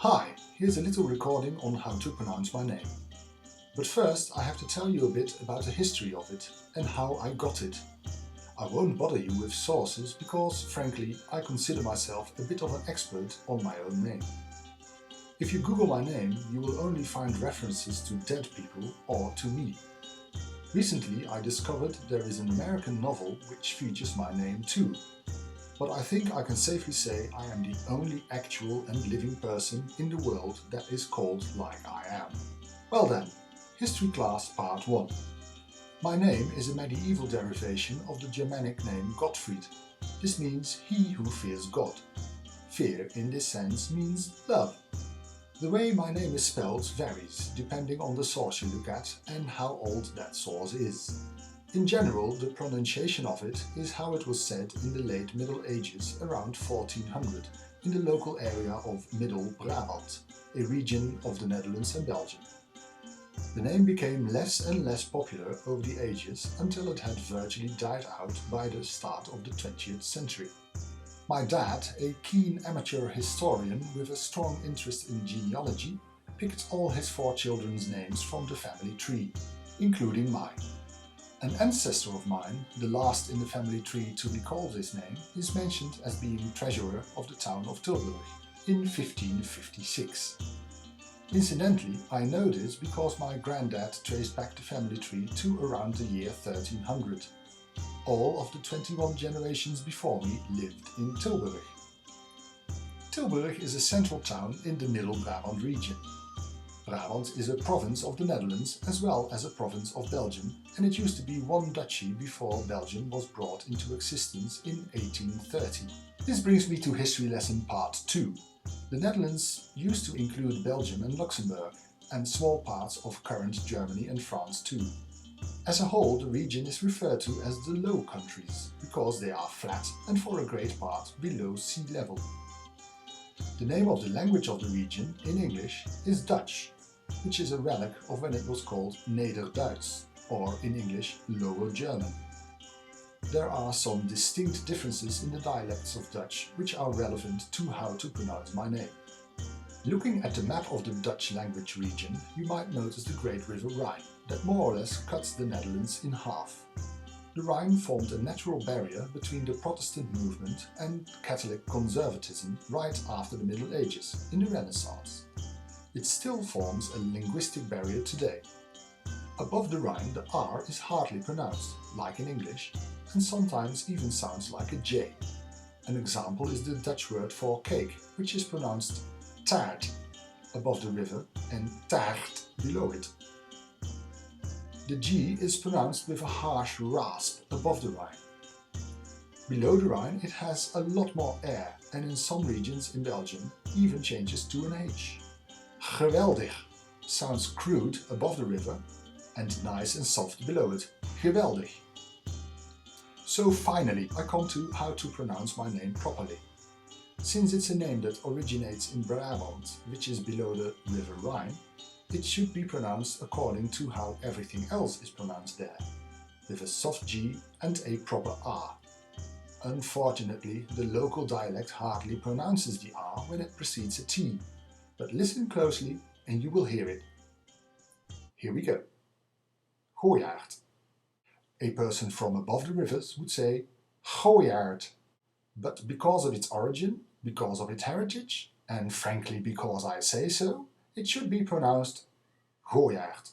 Hi, here's a little recording on how to pronounce my name. But first I have to tell you a bit about the history of it and how I got it. I won't bother you with sources because, frankly, I consider myself a bit of an expert on my own name. If you Google my name, you will only find references to dead people or to me. Recently I discovered there is an American novel which features my name too. But I think I can safely say I am the only actual and living person in the world that is called like I am. Well then, History Class Part 1. My name is a medieval derivation of the Germanic name Gottfried. This means he who fears God. Fear in this sense means love. The way my name is spelled varies depending on the source you look at and how old that source is. In general, the pronunciation of it is how it was said in the late Middle Ages around 1400 in the local area of Middle Brabant, a region of the Netherlands and Belgium. The name became less and less popular over the ages until it had virtually died out by the start of the 20th century. My dad, a keen amateur historian with a strong interest in genealogy, picked all his 4 children's names from the family tree, including mine. An ancestor of mine, the last in the family tree to recall this name, is mentioned as being treasurer of the town of Tilburg in 1556. Incidentally, I know this because my granddad traced back the family tree to around the year 1300. All of the 21 generations before me lived in Tilburg. Tilburg is a central town in the Middle Brabant region. Brabant is a province of the Netherlands as well as a province of Belgium, and it used to be one duchy before Belgium was brought into existence in 1830. This brings me to History Lesson Part 2. The Netherlands used to include Belgium and Luxembourg, and small parts of current Germany and France too. As a whole, the region is referred to as the Low Countries, because they are flat and for a great part below sea level. The name of the language of the region, in English, is Dutch, which is a relic of when it was called Nederduits, or in English, Lower German. There are some distinct differences in the dialects of Dutch which are relevant to how to pronounce my name. Looking at the map of the Dutch language region, you might notice the great river Rhine, that more or less cuts the Netherlands in half. The Rhine formed a natural barrier between the Protestant movement and Catholic conservatism right after the Middle Ages, in the Renaissance. It still forms a linguistic barrier today. Above the Rhine, the R is hardly pronounced, like in English, and sometimes even sounds like a J. An example is the Dutch word for cake, which is pronounced taart above the river and taart below it. The G is pronounced with a harsh rasp above the Rhine. Below the Rhine it has a lot more air, and in some regions in Belgium even changes to an H. Geweldig sounds crude above the river and nice and soft below it. Geweldig. So finally I come to how to pronounce my name properly. Since it's a name that originates in Brabant, which is below the River Rhine, it should be pronounced according to how everything else is pronounced there, with a soft G and a proper R. Unfortunately, the local dialect hardly pronounces the R when it precedes a T, but listen closely and you will hear it. Here we go. Goijaart. A person from above the rivers would say Goijaart, but because of its origin, because of its heritage, and frankly because I say so, it should be pronounced Goijaart.